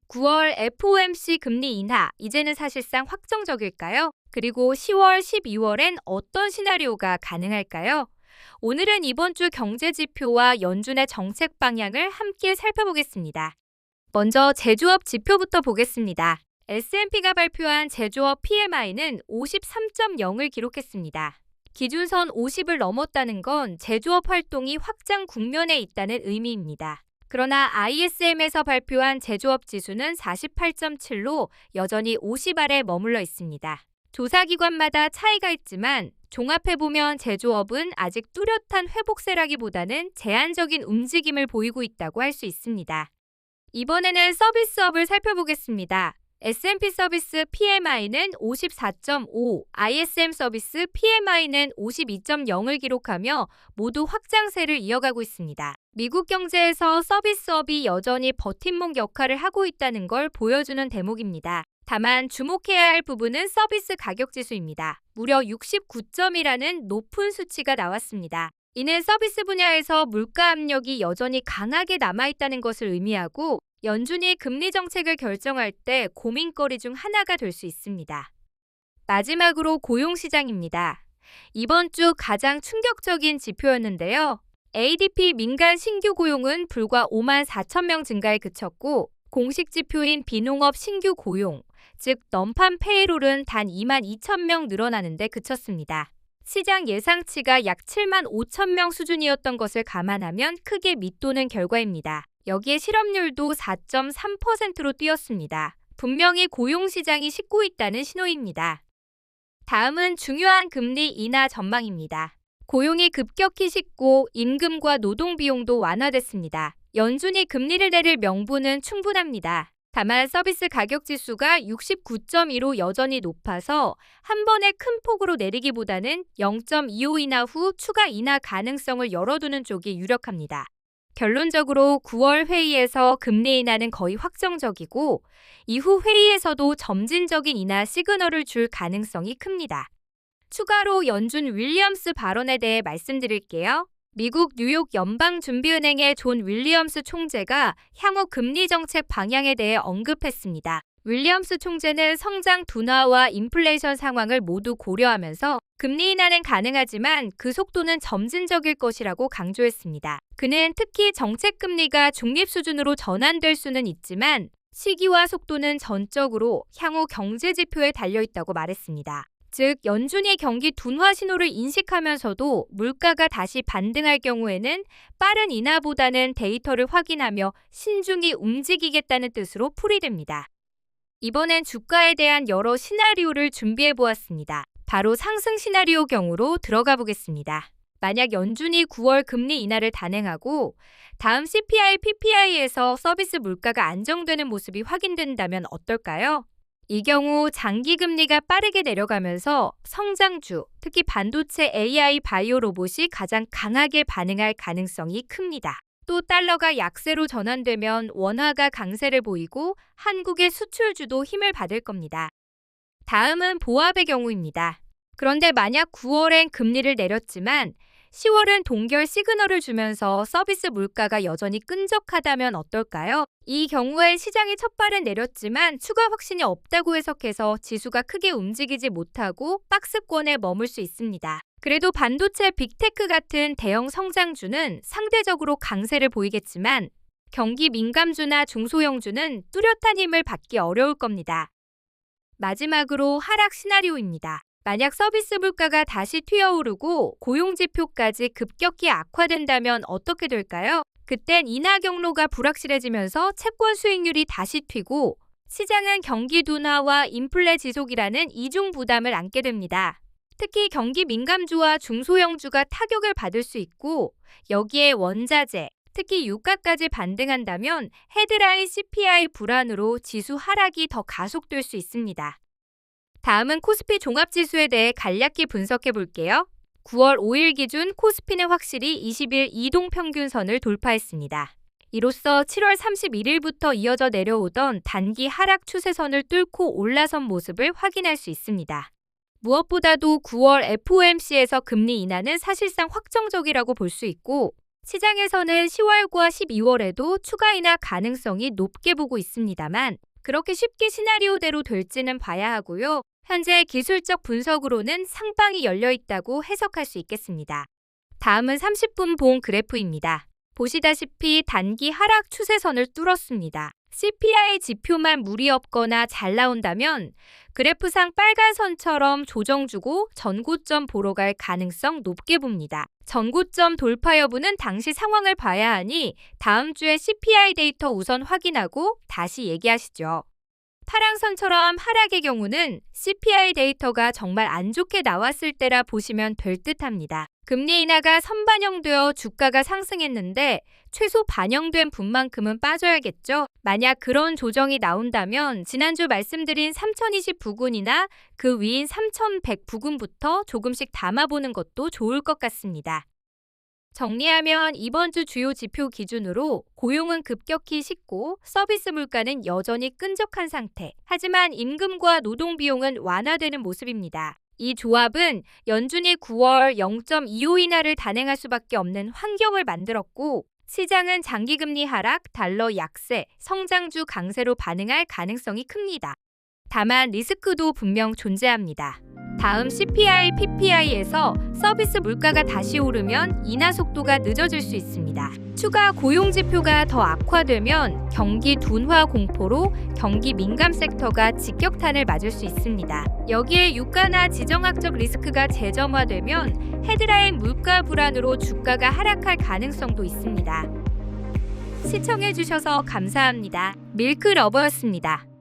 9월 FOMC 금리 인하, 이제는 사실상 확정적일까요? 그리고 10월, 12월엔 어떤 시나리오가 가능할까요? 오늘은 이번 주 경제 지표와 연준의 정책 방향을 함께 살펴보겠습니다. 먼저 제조업 지표부터 보겠습니다. S&P가 발표한 제조업 PMI는 53.0을 기록했습니다. 기준선 50을 넘었다는 건 제조업 활동이 확장 국면에 있다는 의미입니다. 그러나 ISM에서 발표한 제조업 지수는 48.7로 여전히 50 아래 머물러 있습니다. 조사기관마다 차이가 있지만 종합해보면 제조업은 아직 뚜렷한 회복세라기보다는 제한적인 움직임을 보이고 있다고 할 수 있습니다. 이번에는 서비스업을 살펴보겠습니다. S&P 서비스 PMI는 54.5, ISM 서비스 PMI는 52.0을 기록하며 모두 확장세를 이어가고 있습니다. 미국 경제에서 서비스업이 여전히 버팀목 역할을 하고 있다는 걸 보여주는 대목입니다. 다만 주목해야 할 부분은 서비스 가격 지수입니다. 무려 69점이라는 높은 수치가 나왔습니다. 이는 서비스 분야에서 물가 압력이 여전히 강하게 남아있다는 것을 의미하고 연준이 금리 정책을 결정할 때 고민거리 중 하나가 될 수 있습니다. 마지막으로 고용시장입니다. 이번 주 가장 충격적인 지표였는데요. ADP 민간 신규 고용은 불과 5만 4천 명 증가에 그쳤고 공식 지표인 비농업 신규 고용, 즉 넘판 페이롤은 단 2만 2천 명 늘어나는 데 그쳤습니다. 시장 예상치가 약 7만 5천 명 수준이었던 것을 감안하면 크게 밑도는 결과입니다. 여기에 실업률도 4.3%로 뛰었습니다. 분명히 고용시장이 식고 있다는 신호입니다. 다음은 중요한 금리 인하 전망입니다. 고용이 급격히 식고 임금과 노동비용도 완화됐습니다. 연준이 금리를 내릴 명분은 충분합니다. 다만 서비스 가격 지수가 69.2로 여전히 높아서 한 번에 큰 폭으로 내리기보다는 0.25 인하 후 추가 인하 가능성을 열어두는 쪽이 유력합니다. 결론적으로 9월 회의에서 금리 인하는 거의 확정적이고 이후 회의에서도 점진적인 인하 시그널을 줄 가능성이 큽니다. 추가로 연준 윌리엄스 발언에 대해 말씀드릴게요. 미국 뉴욕 연방준비은행의 존 윌리엄스 총재가 향후 금리 정책 방향에 대해 언급했습니다. 윌리엄스 총재는 성장 둔화와 인플레이션 상황을 모두 고려하면서 금리 인하는 가능하지만 그 속도는 점진적일 것이라고 강조했습니다. 그는 특히 정책 금리가 중립 수준으로 전환될 수는 있지만 시기와 속도는 전적으로 향후 경제 지표에 달려 있다고 말했습니다. 즉, 연준이 경기 둔화 신호를 인식하면서도 물가가 다시 반등할 경우에는 빠른 인하보다는 데이터를 확인하며 신중히 움직이겠다는 뜻으로 풀이됩니다. 이번엔 주가에 대한 여러 시나리오를 준비해 보았습니다. 바로 상승 시나리오 경우로 들어가 보겠습니다. 만약 연준이 9월 금리 인하를 단행하고 다음 CPI, PPI에서 서비스 물가가 안정되는 모습이 확인된다면 어떨까요? 이 경우 장기 금리가 빠르게 내려가면서 성장주, 특히 반도체 AI 바이오 로봇이 가장 강하게 반응할 가능성이 큽니다. 또 달러가 약세로 전환되면 원화가 강세를 보이고 한국의 수출주도 힘을 받을 겁니다. 다음은 보합의 경우입니다. 그런데 만약 9월엔 금리를 내렸지만 10월은 동결 시그널을 주면서 서비스 물가가 여전히 끈적하다면 어떨까요? 이 경우에 시장이 첫발은 내렸지만 추가 확신이 없다고 해석해서 지수가 크게 움직이지 못하고 박스권에 머물 수 있습니다. 그래도 반도체 빅테크 같은 대형 성장주는 상대적으로 강세를 보이겠지만 경기 민감주나 중소형주는 뚜렷한 힘을 받기 어려울 겁니다. 마지막으로 하락 시나리오입니다. 만약 서비스 물가가 다시 튀어오르고 고용지표까지 급격히 악화된다면 어떻게 될까요? 그땐 인하 경로가 불확실해지면서 채권 수익률이 다시 튀고 시장은 경기 둔화와 인플레 지속이라는 이중 부담을 안게 됩니다. 특히 경기 민감주와 중소형주가 타격을 받을 수 있고 여기에 원자재, 특히 유가까지 반등한다면 헤드라인 CPI 불안으로 지수 하락이 더 가속될 수 있습니다. 다음은 코스피 종합지수에 대해 간략히 분석해 볼게요. 9월 5일 기준 코스피는 확실히 20일 이동평균선을 돌파했습니다. 이로써 7월 31일부터 이어져 내려오던 단기 하락 추세선을 뚫고 올라선 모습을 확인할 수 있습니다. 무엇보다도 9월 FOMC에서 금리 인하는 사실상 확정적이라고 볼 수 있고 시장에서는 10월과 12월에도 추가 인하 가능성이 높게 보고 있습니다만 그렇게 쉽게 시나리오대로 될지는 봐야 하고요. 현재 기술적 분석으로는 상방이 열려 있다고 해석할 수 있겠습니다. 다음은 30분 봉 그래프입니다. 보시다시피 단기 하락 추세선을 뚫었습니다. CPI 지표만 무리 없거나 잘 나온다면 그래프상 빨간 선처럼 조정 주고 전고점 보러 갈 가능성 높게 봅니다. 전고점 돌파 여부는 당시 상황을 봐야 하니 다음 주에 CPI 데이터 우선 확인하고 다시 얘기하시죠. 파랑선처럼 하락의 경우는 CPI 데이터가 정말 안 좋게 나왔을 때라 보시면 될 듯합니다. 금리 인하가 선반영되어 주가가 상승했는데 최소 반영된 분만큼은 빠져야겠죠. 만약 그런 조정이 나온다면 지난주 말씀드린 3020 부근이나 그 위인 3100 부근부터 조금씩 담아보는 것도 좋을 것 같습니다. 정리하면 이번 주 주요 지표 기준으로 고용은 급격히 식고 서비스 물가는 여전히 끈적한 상태. 하지만 임금과 노동 비용은 완화되는 모습입니다. 이 조합은 연준이 9월 0.25 인하를 단행할 수밖에 없는 환경을 만들었고 시장은 장기금리 하락, 달러 약세, 성장주 강세로 반응할 가능성이 큽니다. 다만 리스크도 분명 존재합니다. 다음 CPI, PPI에서 서비스 물가가 다시 오르면 인하 속도가 늦어질 수 있습니다. 추가 고용 지표가 더 악화되면 경기 둔화 공포로 경기 민감 섹터가 직격탄을 맞을 수 있습니다. 여기에 유가나 지정학적 리스크가 재점화되면 헤드라인 물가 불안으로 주가가 하락할 가능성도 있습니다. 시청해주셔서 감사합니다. 밀크러버였습니다.